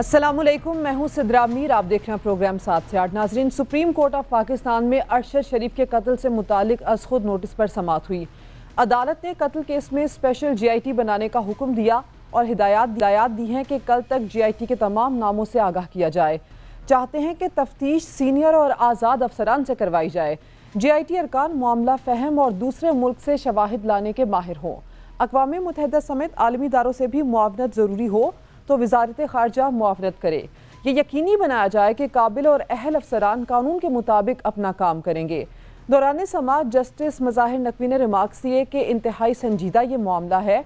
अस्सलामुअलैकुम, मैं हूं सिद्रा मीर। आप देख रहे हैं प्रोग्राम 7 से 8। नाजरीन, सुप्रीम कोर्ट ऑफ पाकिस्तान में अरशद शरीफ के कत्ल से मुतालिक अज खुद नोटिस पर समाअत हुई। अदालत ने कत्ल केस में स्पेशल GIT बनाने का हुक्म दिया और हिदायत दी हैं कि कल तक GIT के तमाम नामों से आगाह किया जाए। चाहते हैं कि तफ्तीश सीनियर और आज़ाद अफसरान से करवाई जाए। GIT अरकान मामला फ़हम और दूसरे मुल्क से शवाहिद लाने के माहिर हों। अक़वाम मुत्तहिदा समेत आलमी इदारों से भी मुआवनत ज़रूरी हो तो वज़ारत ख़ारजा मुआवनत करे। ये यकीनी बनाया जाए कि काबिल और अहल अफसरान कानून के मुताबिक अपना काम करेंगे। दौरान समाअत जस्टिस मज़ाहिर नकवी ने रिमार्क्स दिए कि इंतहाई संजीदा ये मामला है।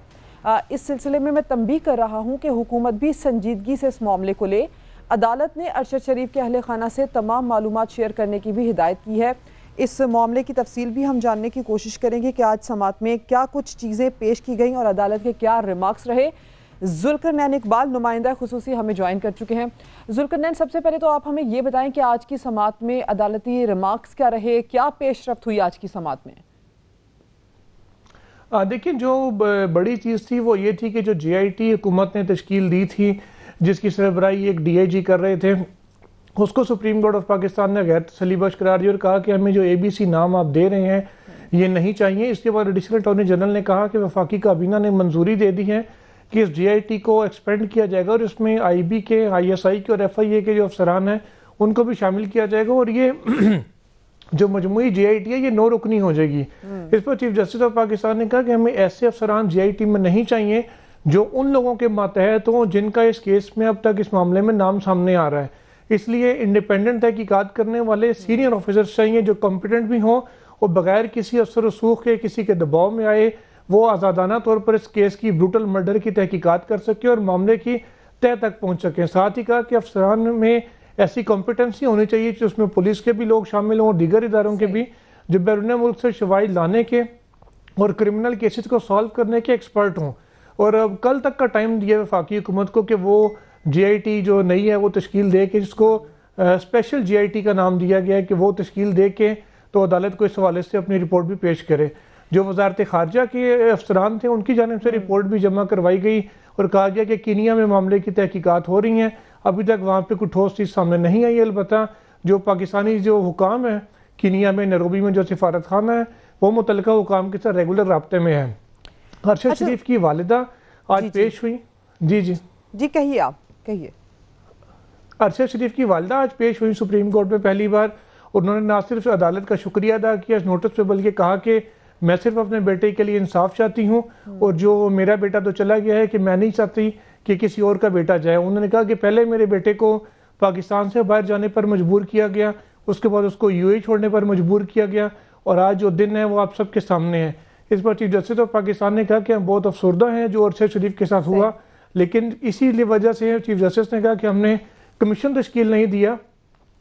इस सिलसिले में मैं तंबीह कर रहा हूँ कि हुकूमत भी संजीदगी से इस मामले को ले। अदालत ने अरशद शरीफ के अहले खाना से तमाम मालूमात शेयर करने की भी हिदायत की है। इस मामले की तफसील भी हम जानने की कोशिश करेंगे कि आज समाअत में क्या कुछ चीज़ें पेश की गई और अदालत के क्या रिमार्क्स रहे। जुल्करनैन इकबाल नुमाइंदा खुसूसी हमें ज्वाइन कर चुके हैं। जुल्करनैन, सबसे पहले तो आप हमें ये बताएं कि आज की समाअत में अदालती रिमार्क्स क्या रहे, क्या पेशरफ्त हुई आज की समाअत में? देखिए, जो बड़ी चीज़ थी वो ये थी कि जो GIT हुकूमत ने तश्कील दी थी, जिसकी सरबराही एक DIG कर रहे थे, उसको सुप्रीम कोर्ट ऑफ पाकिस्तान ने गैर तसल्ली बख्श करार दिया और कहा कि हमें जो ABC नाम आप दे रहे हैं ये नहीं चाहिए। इसके बाद एडिशनल अटॉर्नी जनरल ने कहा कि वफाकी काबीना ने मंजूरी दे दी है कि इस GIT को एक्सपेंड किया जाएगा और इसमें IB के, ISI के और FIA के जो अफसरान हैं उनको भी शामिल किया जाएगा और ये जो मजमूई GIT है ये 9 रुकनी हो जाएगी। इस पर चीफ जस्टिस ऑफ पाकिस्तान ने कहा कि हमें ऐसे अफसरान GIT में नहीं चाहिए जो उन लोगों के मातहत हों जिनका इस केस में अब तक इस मामले में नाम सामने आ रहा है। इसलिए इंडिपेंडेंट तहकीकात करने वाले सीनियर ऑफिसर्स चाहिए जो कॉम्पिटेंट भी हों और बगैर किसी अफसर रसूख के, किसी के दबाव में आए, वो आज़ादाना तौर पर इस केस की ब्रूटल मर्डर की तहकीकात कर सके और मामले की तह तक पहुँच सकें। साथ ही कहा कि अफसरान में ऐसी कॉम्पिटेंसी होनी चाहिए जिसमें पुलिस के भी लोग शामिल हों और दीगर इदारों के भी, जो बैरून मुल्क से शवाहिद लाने के और क्रिमिनल केसेस को सॉल्व करने के एक्सपर्ट हों। और अब कल तक का टाइम दिया वफाकी हुकूमत को कि वो GIT जो नई है वो तश्कील दे के, जिसको स्पेशल GIT का नाम दिया गया है, कि वो तश्कील दे के तो अदालत को इस हवाले से अपनी रिपोर्ट भी पेश करे। जो वजारत ख़ारजा के अफसरान थे उनकी जानिब से रिपोर्ट भी जमा करवाई गई और कहा गया कि कीनिया में मामले की तहकीकात हो रही हैं। अभी तक वहाँ पे कोई ठोस चीज़ सामने नहीं आई। अलबत्ता जो पाकिस्तानी जो हुकाम है कीनिया में, नैरोबी में जो सिफारत खाना है, वो मुतल्लिका हुकाम के साथ रेगुलर राब्ते में है। अरशद शरीफ की वालिदा आज पेश हुई। जी कहिए, आप कहिए। अरशद शरीफ की वालिदा आज पेश हुई सुप्रीम कोर्ट में पहली बार। उन्होंने ना सिर्फ अदालत का शुक्रिया अदा किया इस नोटिस पे, बल्कि कहा कि मैं सिर्फ अपने बेटे के लिए इंसाफ चाहती हूँ और जो मेरा बेटा तो चला गया है कि मैं नहीं चाहती कि किसी और का बेटा जाए। उन्होंने कहा कि पहले मेरे बेटे को पाकिस्तान से बाहर जाने पर मजबूर किया गया, उसके बाद उसको UAE छोड़ने पर मजबूर किया गया और आज जो दिन है वो आप सबके सामने है। इस पर चीफ जस्टिस ऑफ पाकिस्तान ने कहा कि हम बहुत अफसरदा हैं जो अरशद शरीफ के साथ हुआ, लेकिन इसी वजह से चीफ जस्टिस ने कहा कि हमने कमीशन तश्कील नहीं दिया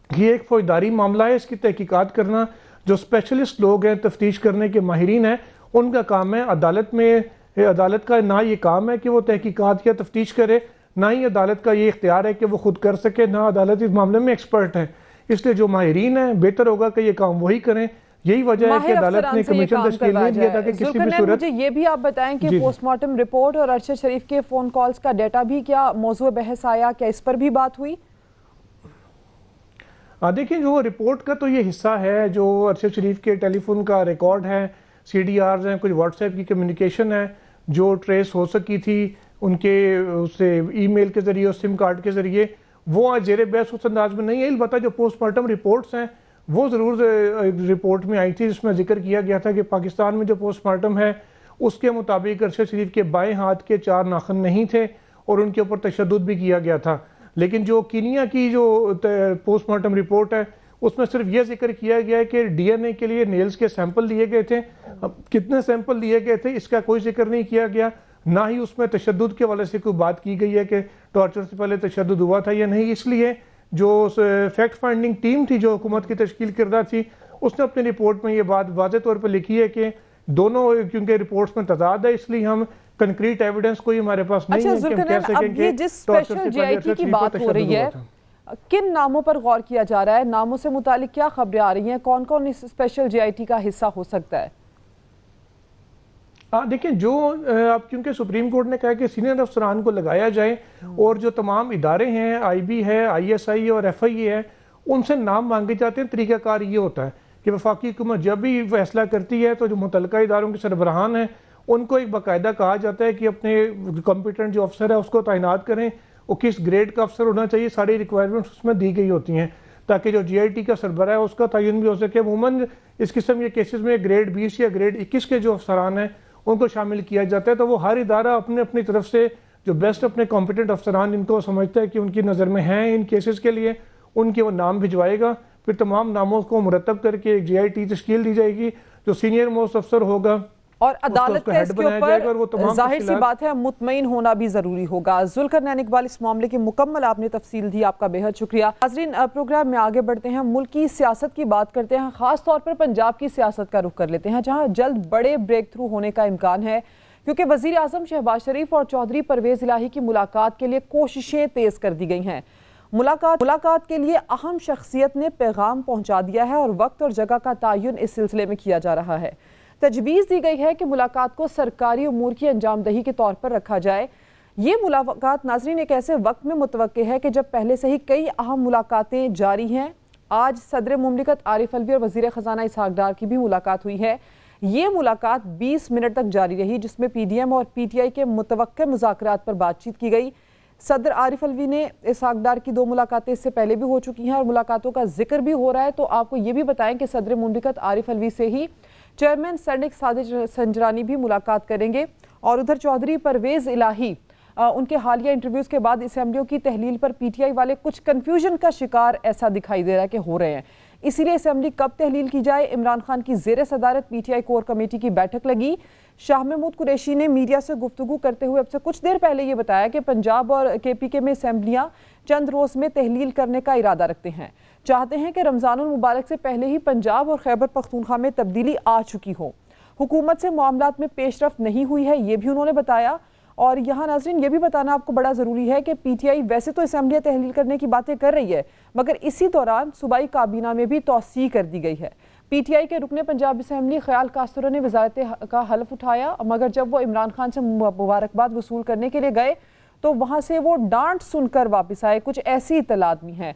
कि एक फौजदारी मामला है, इसकी तहकीकात करना जो स्पेशलिस्ट लोग हैं, तफ्तीश करने के माहिरीन हैं, उनका काम है। अदालत का ना ये काम है कि वो तहकीकात या तफ्तीश करे, ना ही अदालत का ये इख्तियार है कि वो खुद कर सके, ना अदालत इस मामले में एक्सपर्ट है। इसलिए जो माहिरीन है बेहतर होगा कि ये काम वही करें। यही वजह है कि अदालत ने कमीशन तश्कील नहीं दिया था कि किसी भी सूरत। मुझे ये भी आप बताएं कि पोस्टमार्टम रिपोर्ट और अरशद शरीफ के फोन कॉल्स का डाटा भी क्या मौजूद बहस आया, क्या इस पर भी बात हुई? देखिए, जो रिपोर्ट का तो ये हिस्सा है जो अरशद शरीफ के टेलीफोन का रिकॉर्ड है, CDRs हैं, कुछ व्हाट्सएप की कम्युनिकेशन है जो ट्रेस हो सकी थी उनके उससे ईमेल के ज़रिए और सिम कार्ड के ज़रिए, वो आज ज़ेर बहस उस अंदाज में नहीं है। अलबत्ता जो पोस्टमार्टम रिपोर्ट्स हैं वो ज़रूर रिपोर्ट में आई थी, जिसमें जिक्र किया गया था कि पाकिस्तान में जो पोस्टमार्टम है उसके मुताबिक अरशद शरीफ के बाएँ हाथ के 4 नाखून नहीं थे और उनके ऊपर तशद्दुद भी किया गया था। लेकिन जो कीनिया की जो पोस्टमार्टम रिपोर्ट है उसमें सिर्फ ये जिक्र किया गया है कि DNA के लिए नेल्स के सैंपल लिए गए थे। अब कितने सैंपल लिए गए थे इसका कोई जिक्र नहीं किया गया, ना ही उसमें तशद्दुद के वाले से कोई बात की गई है कि टॉर्चर से पहले तशद्दुद हुआ था या नहीं। इसलिए जो फैक्ट फाइंडिंग टीम थी जो हुकूमत की तश्कील करदा थी, उसने अपनी रिपोर्ट में ये बात वाज़े तौर पर लिखी है कि दोनों, क्योंकि रिपोर्ट्स में तजाद है, इसलिए हम कंक्रीट एविडेंस कोई हमारे पास नहीं है कि हम कह सकें कि जिस स्पेशल GIT की बात हो रही है, किन नामों पर गौर किया जा रहा है? नामों से मुतालिक क्या खबरें आ रही हैं? कौन कौन इस स्पेशल GIT का हिस्सा हो सकता है? हाँ देखिए, जो आप क्योंकि सुप्रीम कोर्ट ने कहा कि सीनियर अफसरान को लगाया जाए और जो तमाम इदारे हैं, IB है, ISI और FIA है, उनसे नाम मांगे जाते हैं। तरीक़ाकार ये होता है कि वफाकी हुकूमत जब भी फैसला करती है तो जो मुतल्लिका इदारों के सरबराहान हैं उनको एक बाकायदा कहा जाता है कि अपने कॉम्पिटेंट जो अफसर है उसको तैनात करें, वो किस ग्रेड का अफसर होना चाहिए, सारी रिक्वायरमेंट्स उसमें दी गई होती हैं ताकि जो GIT का सरबराह है उसका तयन भी हो सके। अमूमन इस किस्म के केसेस में ग्रेड 20 या ग्रेड 21 के जो अफसरान हैं उनको शामिल किया जाता है। तो वो हर इदारा अपने अपनी तरफ से जो बेस्ट अपने कॉम्पिटेंट अफसरान इनको समझता है कि उनकी नज़र में हैं इन केसेस के लिए, उनके वो नाम भिजवाएगा। फिर तमाम नामों को मुरतब करके एक GIT तश्कील दी जाएगी, जो सीनियर मोस्ट अफसर होगा और अदालत का इसके ऊपर जाहिर सी बात है मुतमईन होना भी जरूरी होगा। जुल्कर नैन इकबाल, इस मामले की मुकम्मल आपने तफसील दी, आपका बेहद शुक्रिया। नाज़रीन, प्रोग्राम में आगे बढ़ते हैं, मुल्क की सियासत की बात करते हैं, खास तौर पर पंजाब की सियासत का रुख कर लेते हैं जहाँ जल्द बड़े ब्रेक थ्रू होने का इम्कान है, क्योंकि वज़ीर आज़म शहबाज शरीफ और चौधरी परवेज़ इलाही की मुलाकात के लिए कोशिशें तेज कर दी गई हैं। मुलाकात के लिए अहम शख्सियत ने पैगाम पहुंचा दिया है और वक्त और जगह का तयन इस सिलसिले में किया जा रहा है। तजवीज़ दी गई है कि मुलाकात को सरकारी उमूर की अंजामदही के तौर पर रखा जाए। ये मुलाकात नाज़रीन एक ऐसे वक्त में मुतवक्के है कि जब पहले से ही कई अहम मुलाकातें जारी हैं। आज सदर मुमलिकत आरिफ अलवी और वज़ीर ख़जाना इसहाक डार की भी मुलाकात हुई है। ये मुलाकात 20 मिनट तक जारी रही, जिसमें PDM और PTI के मुतवक्के मुज़ाकरात पर बातचीत की गई। सदर आरिफ अलवी ने इसहाक डार की 2 मुलाकातें इससे पहले भी हो चुकी हैं और मुलाकातों का जिक्र भी हो रहा है। तो आपको ये भी बताएं कि सदर मुमलिकत आरिफ अलवी से ही चेयरमैन सेनेट सादिक संजरानी भी मुलाकात करेंगे। और उधर चौधरी परवेज़ इलाही उनके हालिया इंटरव्यूज़ के बाद असेंबलियों की तहलील पर PTI वाले कुछ कन्फ्यूजन का शिकार ऐसा दिखाई दे रहा है कि हो रहे हैं। इसीलिए असेंबली कब तहलील की जाए, इमरान खान की ज़ेर सदारत PTI कोर कमेटी की बैठक लगी। शाह महमूद कुरैशी ने मीडिया से गुफ्तगू करते हुए अब से कुछ देर पहले ये बताया कि पंजाब और KPK में असेंबलियाँ चंद रोज़ में तहलील करने का इरादा रखते हैं। चाहते हैं कि रमज़ानुल मुबारक से पहले ही पंजाब और खैबर पख्तूनख्वा में तब्दीली आ चुकी हो। हुकूमत से मामलात में पेशरफ नहीं हुई है, ये भी उन्होंने बताया। और यहाँ नाज़रीन ये भी बताना आपको बड़ा ज़रूरी है कि PTI वैसे तो असेंबलियाँ तहलील करने की बातें कर रही है, मगर इसी दौरान सूबाई काबीना में भी तौसीह कर दी गई है। PTI के रुकने पंजाब असेंबली ख्याल कास्तरों ने वज़ारत का हल्फ उठाया, मगर जब वो इमरान खान से मुबारकबाद वसूल करने के लिए गए तो वहाँ से वो डांट सुनकर वापस आए। कुछ ऐसी इत्तलात भी हैं।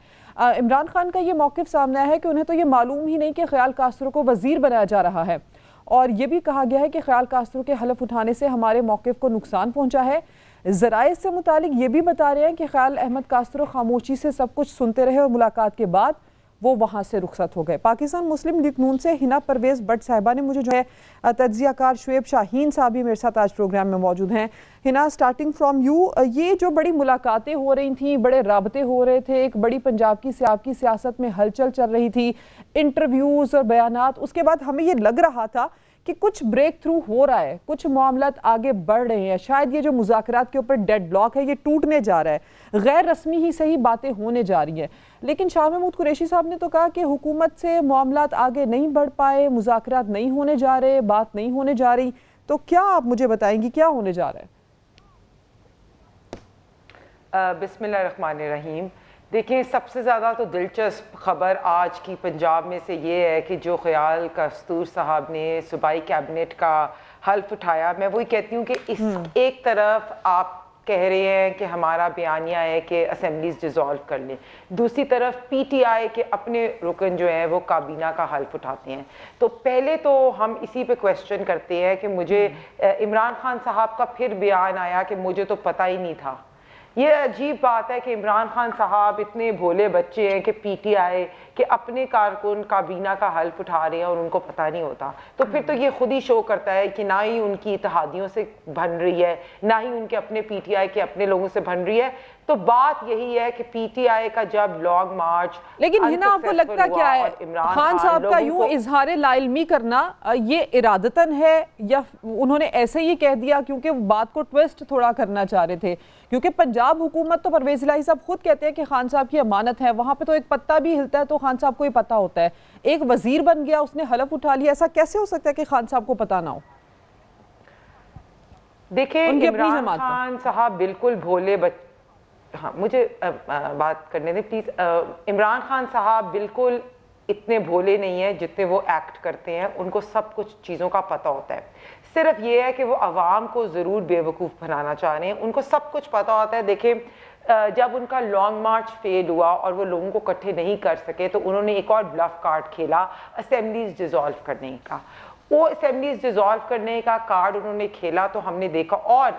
इमरान खान का ये मौक़िफ़ सामने आया है कि उन्हें तो ये मालूम ही नहीं कि ख्याल कास्तरों को वज़ीर बनाया जा रहा है। और ये भी कहा गया है कि ख्याल कास्तरों के हलफ उठाने से हमारे मौक़िफ़ को नुकसान पहुंचा है। ज़राए से मुतालिक ये भी बता रहे हैं कि ख्याल अहमद कास्तरो खामोशी से सब कुछ सुनते रहे और मुलाकात के बाद वो वहाँ से रुखसत हो गए। पाकिस्तान मुस्लिम लीग नून से हिना परवेज़ बट साहिबा ने मुझे जो है तज्ज़ियाकार शुएब शाहीन साहब भी मेरे साथ आज प्रोग्राम में मौजूद हैं। हिना, स्टार्टिंग फ्रॉम यू, ये जो बड़ी मुलाकातें हो रही थी, बड़े राबते हो रहे थे, एक बड़ी पंजाब की सियासत में हलचल चल रही थी, इंटरव्यूज़ और बयानात, उसके बाद हमें ये लग रहा था कि कुछ ब्रेक थ्रू हो रहा है, कुछ मामलात आगे बढ़ रहे हैं, शायद ये जो मुज़ाकरात के ऊपर डेडलॉक है ये टूटने जा रहा है, गैर रस्मी ही सही बातें होने जा रही हैं। लेकिन शाह महमूद कुरैशी साहब ने तो कहा कि हुकूमत से मामलात आगे नहीं बढ़ पाए, मुज़ाकरात नहीं होने जा रहे, बात नहीं होने जा रही। तो क्या आप मुझे बताएंगी क्या होने जा रहा है? बिस्मिल्लाहिर्रहमानिर्रहीम। देखिए, सबसे ज़्यादा तो दिलचस्प ख़बर आज की पंजाब में से ये है कि जो ख्याल कस्तूर साहब ने सूबाई कैबिनेट का हल्फ उठाया, मैं वही कहती हूँ कि इस एक तरफ आप कह रहे हैं कि हमारा बयानिया है कि असेंबलीज डिज़ोल्व कर लें, दूसरी तरफ PTI के अपने रुकन जो हैं वो काबीना का हल्फ उठाते हैं। तो पहले तो हम इसी पे क्वेश्चन करते हैं कि मुझे इमरान खान साहब का फिर बयान आया कि मुझे तो पता ही नहीं था। ये अजीब बात है कि इमरान खान साहब इतने भोले बच्चे हैं कि PTI के अपने कारकुन काबीना का हल्फ उठा रहे हैं और उनको पता नहीं होता। तो फिर तो ये खुद ही शो करता है कि ना ही उनकी इत्तेहादियों से बन रही है, ना ही उनके अपने PTI के अपने लोगों से बन रही है। तो बात यही है कि PTI का जब लॉन्ग मार्च, लेकिन हिना आपको लगता क्या है खान साहब का यूं इजहार लाइल्मी करना ये इरादतन है या उन्होंने ऐसे ही कह दिया क्योंकि बात को ट्विस्ट थोड़ा करना चाह रहे थे? क्योंकि पंजाब हुकूमत तो परवेज़ इलाही साहब खुद कहते हैं कि खान साहब की अमानत है, वहां पे तो एक पत्ता भी हिलता है तो खान साहब को ही पता होता है। एक वजीर बन गया, उसने हलफ उठा लिया, ऐसा कैसे हो सकता है कि खान साहब को पता ना हो? देखिए, इमरान खान साहब बिल्कुल भोले हाँ, मुझे बात करने दें प्लीज। इमरान खान साहब बिल्कुल इतने भोले नहीं है जितने वो एक्ट करते हैं, उनको सब कुछ चीज़ों का पता होता है। सिर्फ ये है कि वो आवाम को ज़रूर बेवकूफ़ बनाना चाह रहे हैं। उनको सब कुछ पता होता है। देखें, जब उनका लॉन्ग मार्च फेल हुआ और वो लोगों को इकट्ठे नहीं कर सके तो उन्होंने एक और ब्लफ कार्ड खेला असेंबलीज डिज़ोल्व करने का। वो असेंबलीज डिज़ोल्व करने का कार्ड उन्होंने खेला तो हमने देखा, और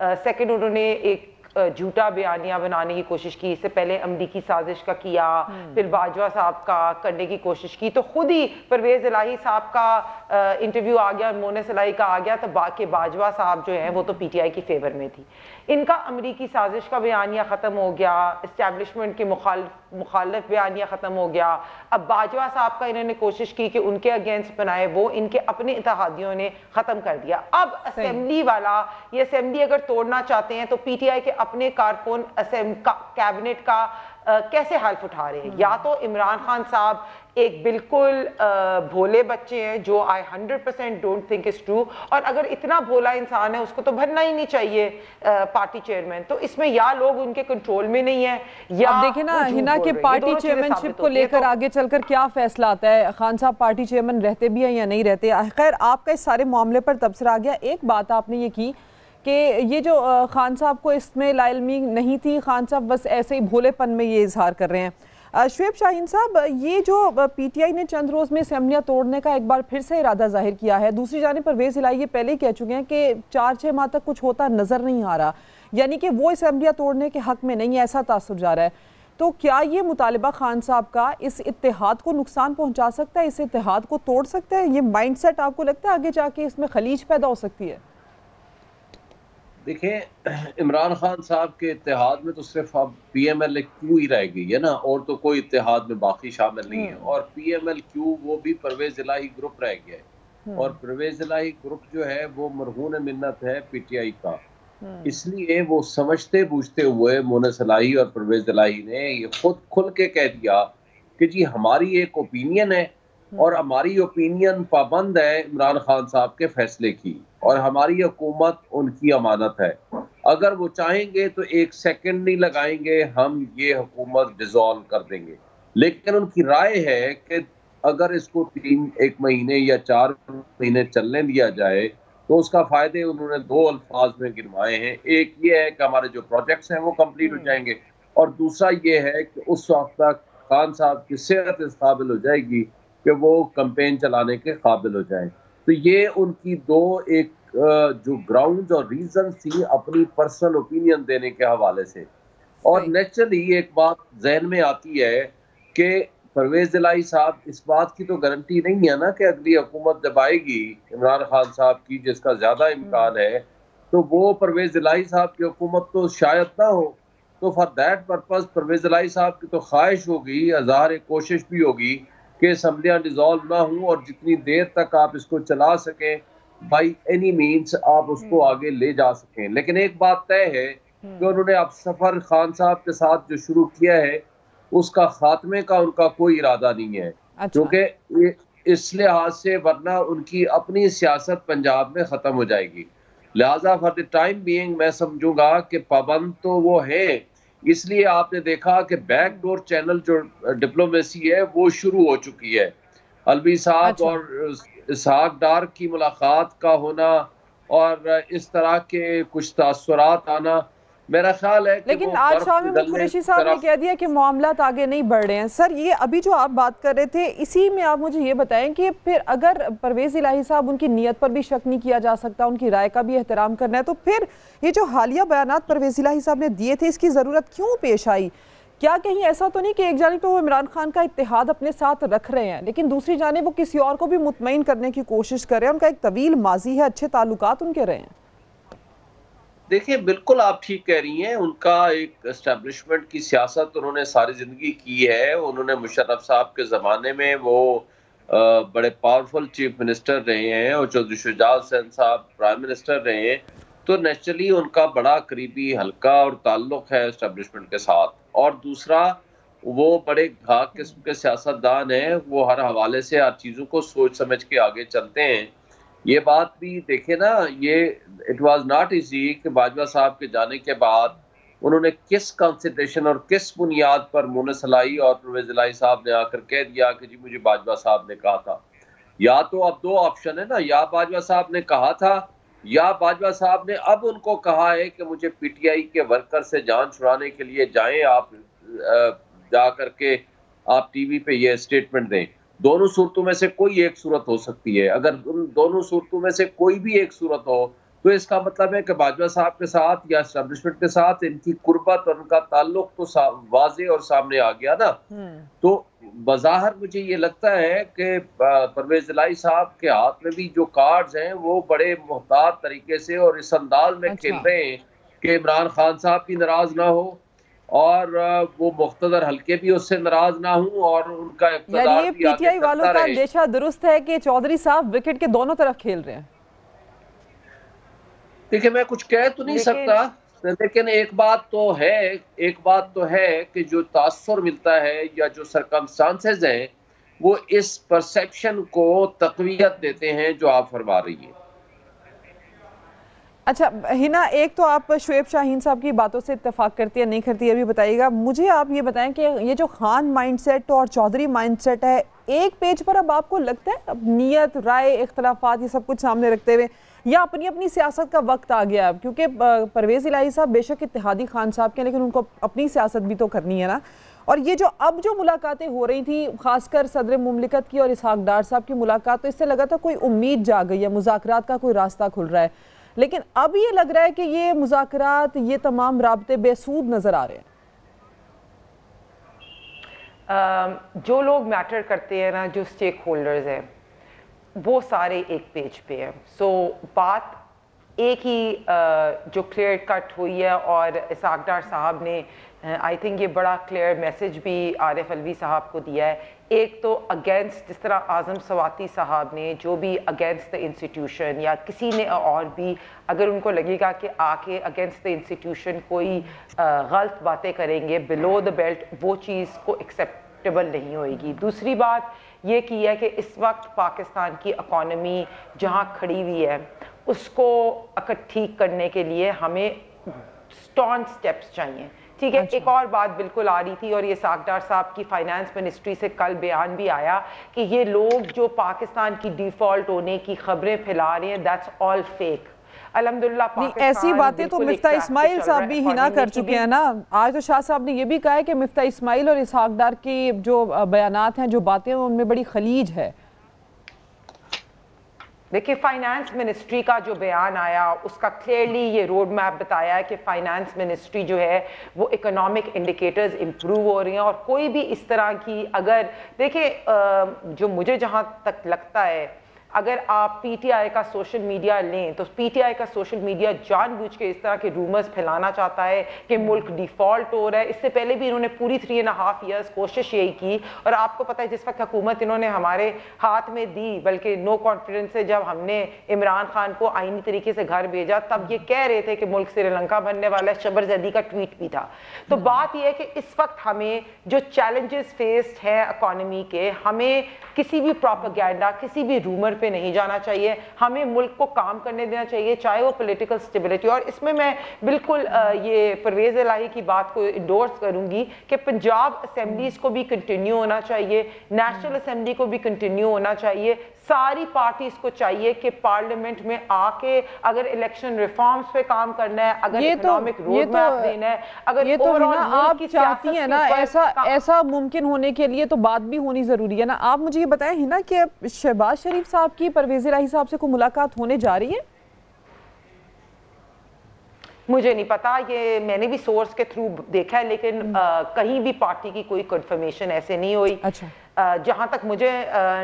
सेकंड उन्होंने एक झूठा बयानिया बनाने की कोशिश की। इससे पहले अमरीकी साजिश का किया, फिर बाजवा साहब का करने की कोशिश की, तो खुद ही परवेज़ इलाही साहब का इंटरव्यू आ गया और मोनस इलाही का आ गया, तो बाकी बाजवा साहब जो हैं वो तो पीटीआई की फेवर में थी। इनका अमरीकी साजिश का बयानिया ख़त्म हो गया, इस्टेब्लिशमेंट के मुखालिफ बयानिया ख़त्म हो गया। अब बाजवा साहब का इन्होंने कोशिश की कि उनके अगेंस्ट बनाए, वो इनके अपने इत्तेहादियों ने ख़त्म कर दिया। अब असेंबली वाला, ये असेंबली अगर तोड़ना चाहते हैं तो पीटीआई के अपने कारकुन कैबिनेट का कैसे हल्फ उठा रहे हैं। या तो इमरान खान साहब एक बिल्कुल भोले बच्चे हैं, जो आई 100% डोंट थिंक इज ट्रू, और अगर इतना भोला इंसान है उसको तो बनना ही नहीं चाहिए पार्टी चेयरमैन। तो इसमें या लोग उनके कंट्रोल में नहीं है, या अब देखे ना हिना के पार्टी चेयरमैनशिप को लेकर आगे चलकर क्या फैसला आता है। खान साहब पार्टी चेयरमैन रहते भी हैं या नहीं रहते। खैर, आपका इस सारे मामले पर तबसरा आ गया। एक बात आपने ये की कि ये जो खान साहब को इसमें लाइलमी नहीं थी, खान साहब बस ऐसे ही भोलेपन में ये इजहार कर रहे हैं। शुएब शाहीन साहब, ये जो पीटीआई ने चंद रोज़ में असेंबलियाँ तोड़ने का एक बार फिर से इरादा जाहिर किया है, दूसरी जानिब परवेज़ इलाही ये पहले ही कह चुके हैं कि 4-6 माह तक कुछ होता नज़र नहीं आ रहा, यानी कि वो असेंबलियाँ तोड़ने के हक़ में नहीं, ऐसा तासुर जा रहा है। तो क्या ये मुतालिबा खान साहब का इस इत्तेहाद को नुकसान पहुँचा सकता है, इस इत्तेहाद को तोड़ सकता है? ये माइंड सेट आपको लगता है आगे जाके इसमें खलीज पैदा हो सकती है? देखें, इमरान खान साहब के इत्तेहाद में तो सिर्फ अब PMLQ ही रह गई है ना, और तो कोई इत्तेहाद में बाकी शामिल नहीं है। और PMLQ वो भी परवेज़ इलाही ग्रुप रह गया है, और परवेज़ इलाही ग्रुप जो है वो मरहून मिन्नत है पीटीआई का। इसलिए वो समझते बूझते हुए मोनस इलाही और परवेज़ इलाही ने ये खुद खुल के कह दिया कि जी हमारी एक ओपिनियन है, और हमारी ओपिनियन पाबंद है इमरान खान साहब के फैसले की, और हमारी हुकूमत उनकी अमानत है। अगर वो चाहेंगे तो 1 सेकंड नहीं लगाएंगे, हम ये हुकूमत डिसॉल्व कर देंगे। लेकिन उनकी राय है कि अगर इसको 1 महीने या 4 महीने चलने दिया जाए तो उसका फायदे उन्होंने 2 अल्फाज में गिनवाए हैं। एक ये है कि हमारे जो प्रोजेक्ट्स हैं वो कंप्लीट हो जाएंगे, और दूसरा ये है कि उस वक्त तक खान साहब की सेहत इस काबिल हो जाएगी कि वो कैंपेन चलाने के काबिल हो जाए। तो ये उनकी एक जो ग्राउंड और रीजन थी अपनी पर्सनल ओपिनियन देने के हवाले से। और नेचुरली एक बात जहन में आती है कि परवेज़ इलाही साहब, इस बात की तो गारंटी नहीं है ना कि अगली हुकूमत जब आएगी इमरान खान साहब की, जिसका ज्यादा इम्कान है, तो वो परवेज़ इलाही साहब की हुकूमत तो शायद ना हो। तो फॉर दैट पर्पज परवेज़ इलाही साहब की तो ख्वाहिश होगी, ज़ाहिर कोशिश भी होगी कि असम्बलियाँ डिसॉल्व ना हो, और जितनी देर तक आप इसको चला सकें बाई एनी मीन्स आप उसको आगे ले जा सकें। लेकिन एक बात तय है कि उन्होंने अब सफर खान साहब के साथ जो शुरू किया है उसका खात्मे का उनका कोई इरादा नहीं है। क्योंकि इस लिहाज से वरना उनकी अपनी सियासत पंजाब में खत्म हो जाएगी। लिहाजा फॉर द टाइम बीइंग मैं समझूंगा कि पाबंद तो वो है। इसलिए आपने देखा कि बैकडोर चैनल जो डिप्लोमेसी है वो शुरू हो चुकी है। अलवी साहब और इसहाक डार की मुलाकात का होना और इस तरह के कुछ तासुरात आना, मेरा ख्याल है कि लेकिन आज शाम में कुरैशी साहब ने कह दिया कि मामलात आगे नहीं बढ़ रहे हैं। सर, ये अभी जो आप बात कर रहे थे इसी में आप मुझे ये बताएं कि फिर अगर परवेज़ इलाही साहब, उनकी नीयत पर भी शक नहीं किया जा सकता, उनकी राय का भी एहतराम करना है, तो फिर ये जो हालिया बयानात परवेज़ इलाही साहब ने दिए थे इसकी ज़रूरत क्यों पेश आई? क्या कहीं ऐसा तो नहीं कि एक जानिब तो वो इमरान खान का इत्तेहाद अपने साथ रख रहे हैं, लेकिन दूसरी जानिब वो किसी और को भी मुतमईन करने की कोशिश कर रहे हैं? उनका एक तवील माजी है, अच्छे ताल्लुकात उनके रहे हैं। देखिए, बिल्कुल आप ठीक कह रही हैं। उनका एक एस्टेब्लिशमेंट की सियासत उन्होंने सारी ज़िंदगी की है। उन्होंने मुशर्रफ साहब के ज़माने में वो बड़े पावरफुल चीफ मिनिस्टर रहे हैं, और चौधरी शुजात हुसैन साहब प्राइम मिनिस्टर रहे हैं। तो नेचुरली उनका बड़ा करीबी हल्का और ताल्लुक़ है एस्टेब्लिशमेंट के साथ। और दूसरा, वो बड़े घाक किस्म के सियासतदान हैं, वो हर हवाले से हर चीज़ों को सोच समझ के आगे चलते हैं। ये बात भी देखे ना, ये इट वाज नॉट इजी कि बाजवा साहब के जाने के बाद उन्होंने किस कंसिडरेशन और किस बुनियाद पर मोनस इलाही और परवेज़ इलाही साहब ने आकर कह दिया कि जी मुझे बाजवा साहब ने कहा था। या तो अब दो ऑप्शन है ना, या बाजवा साहब ने कहा था, या बाजवा साहब ने अब उनको कहा है कि मुझे पीटीआई के वर्कर से जान छुड़ाने के लिए जाएं आप, जा करके आप टीवी पे ये स्टेटमेंट दें। दोनों सूरतों में से कोई एक सूरत हो सकती है। अगर उन दोनों सूरतों में से कोई भी एक सूरत हो तो इसका मतलब है कि बाजवा साहब के साथ या एस्टेब्लिशमेंट के साथ इनकी कुर्बत और उनका ताल्लुक तो वाज़ेह और सामने आ गया ना। तो बज़ाहिर मुझे ये लगता है कि परवेज़ इलाही साहब के हाथ में भी जो कार्ड्स हैं वो बड़े मुहतात तरीके से और इस अंदाज में खेल रहे हैं कि इमरान खान साहब भी नाराज ना हो और वो मुख्तदर हल्के भी उससे नाराज ना हो और उनका इक़्तिदार भी आगे पीटीआई वालों का अंदेशा दुरुस्त है कि चौधरी साहब विकेट के दोनों तरफ खेल रहे हैं। देखिए मैं कुछ कह तो नहीं सकता, लेकिन एक बात तो है कि जो तासुर मिलता है या जो सरकमस्टांसेस हैं वो इस परसेप्शन को तक़वियत देते हैं जो आप फरमा रही हैं। अच्छा हिना, एक तो आप शुएब शाहीन साहब की बातों से इत्तेफाक करती है नहीं करती है भी बताइएगा, मुझे आप ये बताएं कि ये जो खान माइंडसेट और चौधरी माइंडसेट है, एक पेज पर अब आपको लगता है अब नीयत, राय, इख्तलाफात ये सब कुछ सामने रखते हुए या अपनी अपनी सियासत का वक्त आ गया अब? क्योंकि परवेज़ इलाही साहब बेशक इत्तेहादी खान साहब के, लेकिन उनको अपनी सियासत भी तो करनी है ना। और ये जो अब जो मुलाकातें हो रही थी, खासकर सदर मुमलिकत की और इसहाक डार साहब की मुलाकात, तो इससे लगा था कोई उम्मीद जाग गई है, मुज़ाकरात का कोई रास्ता खुल रहा है। लेकिन अब ये लग रहा है कि ये मुज़ाकरात, ये तमाम राब्ते बेसूद नजर आ रहे हैं। जो लोग मैटर करते हैं ना, जो स्टेक होल्डर्स हैं, वो सारे एक पेज पे हैं। सो बात एक ही जो क्लियर कट हुई है और इसहाक डार साहब ने आई थिंक ये बड़ा क्लियर मैसेज भी आरिफ अलवी साहब को दिया है। एक तो अगेंस्ट, जिस तरह आज़म सवाती साहब ने जो भी अगेंस्ट द इंस्टीट्यूशन या किसी ने और भी अगर उनको लगेगा कि आके अगेंस्ट द इंस्टीट्यूशन कोई गलत बातें करेंगे बिलो द बेल्ट, वो चीज़ को एक्सेप्टेबल नहीं होएगी। दूसरी बात ये की है कि इस वक्त पाकिस्तान की इकॉनमी जहाँ खड़ी हुई है उसको अगर ठीक करने के लिए हमें स्ट्रॉन्ग स्टेप्स चाहिए। ठीक है। अच्छा। एक और बात बिल्कुल आ रही थी और ये इसहाक डार साहब की फाइनेंस मिनिस्ट्री से कल बयान भी आया कि ये लोग जो पाकिस्तान की डिफॉल्ट होने की खबरें फैला रहे हैं, दैट्स ऑल फेक। अल्हम्दुलिल्लाह ऐसी बातें तो मिफ्ता इस्माइल साहब भी हिना कर चुके हैं ना। आज तो शाह साहब ने ये भी कहा है कि मिफ्ता इस्माइल और इसहाक डार की जो बयानात हैं, जो बातें हैं, उनमें बड़ी खलीज है। देखिए फाइनेंस मिनिस्ट्री का जो बयान आया उसका क्लियरली ये रोड मैप बताया है कि फाइनेंस मिनिस्ट्री जो है वो इकोनॉमिक इंडिकेटर्स इंप्रूव हो रही हैं और कोई भी इस तरह की, अगर देखिए जो मुझे जहां तक लगता है, अगर आप पीटीआई का सोशल मीडिया लें तो पीटीआई का सोशल मीडिया जानबूझ के इस तरह के रूमर्स फैलाना चाहता है कि मुल्क डिफॉल्ट हो रहा है। इससे पहले भी इन्होंने पूरी 3.5 ईयर्स कोशिश यही की और आपको पता है जिस वक्त हुकूमत इन्होंने हमारे हाथ में दी, बल्कि नो कॉन्फिडेंस से जब हमने इमरान खान को आईनी तरीके से घर भेजा तब ये कह रहे थे कि मुल्क श्रीलंका बनने वाला है। शबरजदी का ट्वीट भी था। तो बात यह है कि इस वक्त हमें जो चैलेंजेस फेस्ड है इकॉनमी के, हमें किसी भी प्रोपेगेंडा, किसी भी रूमर पे नहीं जाना चाहिए। हमें मुल्क को काम करने देना चाहिए, चाहे वो पॉलिटिकल स्टेबिलिटी। और इसमें मैं बिल्कुल ये परवेज़ इलाही की बात को इंडोर्स करूंगी कि पंजाब असेंबलीज को भी कंटिन्यू होना चाहिए, नेशनल असेंबली को भी कंटिन्यू होना चाहिए। सारी पार्टीज को चाहिए कि पार्लियामेंट में आके अगर इलेक्शन रिफॉर्म्स पे काम करना है, अगर इकोनॉमिक रोड मैप देना है, अगर ये तो आप चाहती हैं ना ऐसा मुमकिन होने के लिए तो बात भी होनी जरूरी है ना। आप मुझे ये बताएं हिना कि शहबाज शरीफ साहब की परवेज़ इलाही साहब से कोई मुलाकात होने जा रही है? मुझे नहीं पता, ये मैंने भी सोर्स के थ्रू देखा है, लेकिन कहीं भी पार्टी की कोई कंफर्मेशन ऐसे नहीं हुई। अच्छा। जहाँ तक मुझे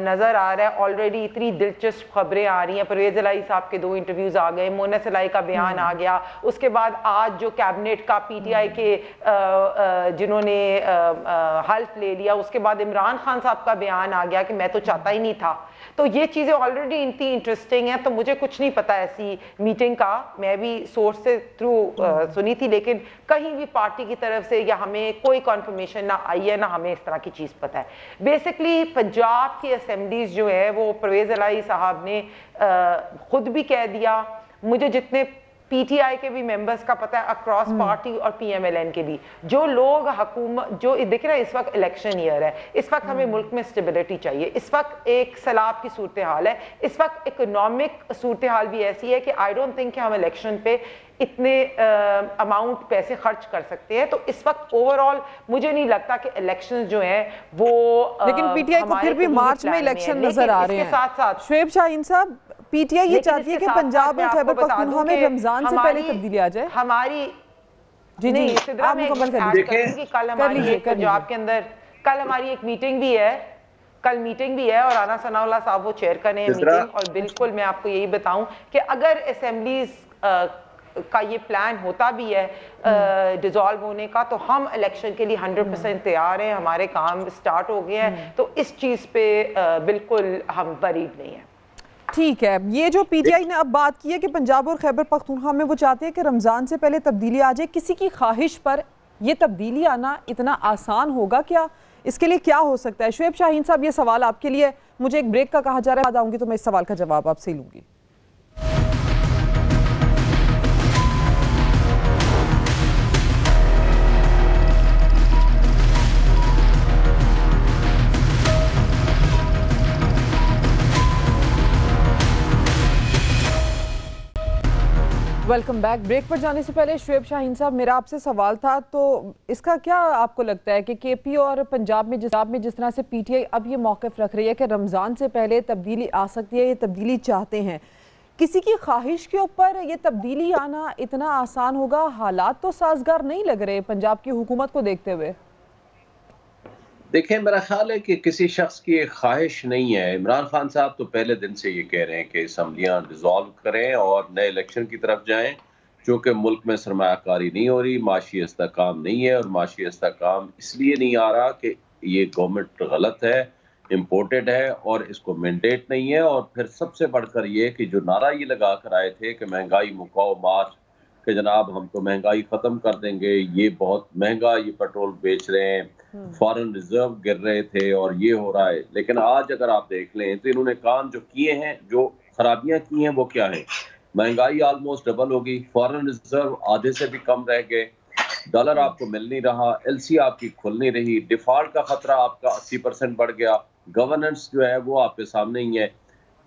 नज़र आ रहा है ऑलरेडी इतनी दिलचस्प खबरें आ रही हैं। परवेज़ इलाही साहब के 2 इंटरव्यूज़ आ गए, मोनस इलाही का बयान आ गया, उसके बाद आज जो कैबिनेट का पीटीआई के जिन्होंने हल्फ ले लिया, उसके बाद इमरान खान साहब का बयान आ गया कि मैं तो चाहता ही नहीं था। तो ये चीज़ें ऑलरेडी इतनी इंटरेस्टिंग हैं, तो मुझे कुछ नहीं पता ऐसी मीटिंग का, मैं भी सोर्स से थ्रू सुनी थी, लेकिन कहीं भी पार्टी की तरफ से या हमें कोई कन्फर्मेशन ना आई है, ना हमें इस तरह की चीज़ पता है। बेसिकली पंजाब की असेंबलीज जो है वो परवेज़ इलाही साहब ने खुद भी कह दिया, मुझे जितने पीटीआई के भी मेंबर्स का पता है, अक्रॉस पार्टी और पीएमएलएन के भी, जो लोग हुकूमत जो देख रहे हैं, इस वक्त इलेक्शन ईयर है, इस वक्त हमें मुल्क में स्टेबिलिटी चाहिए, इस वक्त एक सैलाब की सूरत हाल है, इस वक्त इकोनॉमिक सूरत हाल भी ऐसी है कि आई डोंट थिंक कि हम इलेक्शन पे इतने अमाउंट पैसे खर्च कर सकते हैं। तो इस वक्त ओवरऑल मुझे नहीं लगता कि इलेक्शन जो हैं वो, लेकिन पीटीआई को फिर भी मार्च में इलेक्शन नजर आ रहे हैं। साथ साथ शुएब शाहीन साहब, पीटीआई ये चाहती है कि पंजाब और खैबर पख्तूनख्वा में रमजान से पहले तब्दीली आ जाए। हमारी जी जी, आप मुकम्मल कर लीजिए। कल हमारी पंजाब के अंदर कल हमारी एक मीटिंग भी है, कल मीटिंग भी है और राना सनाउल्लाह साहब वो चेयर करने हैं मीटिंग। और बिल्कुल मैं आपको यही बताऊं कि अगर असेंबलीज का ये प्लान होता भी है डिसॉल्व होने का, तो हम इलेक्शन के लिए 100% तैयार हैं, हमारे काम स्टार्ट हो गए हैं, तो इस चीज़ पे बिल्कुल हम वरीड नहीं हैं। ठीक है, ये जो पीटीआई ने अब बात की है कि पंजाब और खैबर पख्तूनख्वा में वो चाहते हैं कि रमज़ान से पहले तब्दीली आ जाए, किसी की ख्वाहिश पर ये तब्दीली आना इतना आसान होगा क्या? इसके लिए क्या हो सकता है? शुएब शाहीन साहब, ये सवाल आपके लिए, मुझे एक ब्रेक का कहा जा रहा है, बाद आऊँगी तो मैं इस सवाल का जवाब आपसे लूँगी। Welcome back. ब्रेक पर जाने से पहले शुएब शाहीन साहब, मेरा आपसे सवाल था, तो इसका क्या आपको लगता है कि केपी और पंजाब में जिस तरह से पीटीआई अब ये मौक़िफ़ रख रही है कि रमज़ान से पहले तब्दीली आ सकती है, ये तब्दीली चाहते हैं, किसी की ख्वाहिश के ऊपर ये तब्दीली आना इतना आसान होगा? हालात तो साजगार नहीं लग रहे पंजाब की हुकूमत को देखते हुए। देखिए, मेरा ख्याल है कि किसी शख्स की एक ख्वाहिश नहीं है। इमरान खान साहब तो पहले दिन से ये कह रहे हैं कि असम्बलियाँ डिज़ोल्व करें और नए इलेक्शन की तरफ जाएं, क्योंकि मुल्क में सरमायाकारी नहीं हो रही, माशी इस्तेहकाम नहीं है। और माशी इस्तेहकाम इसलिए नहीं आ रहा कि ये गवर्नमेंट गलत है, इम्पोर्टेड है और इसको मैंडेट नहीं है। और फिर सबसे बढ़कर ये कि जो नारा ये लगा कर आए थे कि महंगाई मुकाओ मार्च, कि जनाब हम तो महंगाई ख़त्म कर देंगे, ये बहुत महंगा ये पेट्रोल बेच रहे हैं, फॉरेन रिजर्व गिर रहे थे और ये हो रहा है। लेकिन आज अगर आप देख लें तो इन्होंने काम जो किए हैं, जो खराबियां की हैं, वो क्या है? महंगाई ऑलमोस्ट डबल होगी, फॉरेन रिजर्व आधे से भी कम रह गए, डॉलर आपको मिल नहीं रहा, एलसी आपकी खुल नहीं रही, डिफॉल्ट का खतरा आपका 80% बढ़ गया, गवर्नेंस जो है वो आपके सामने ही है।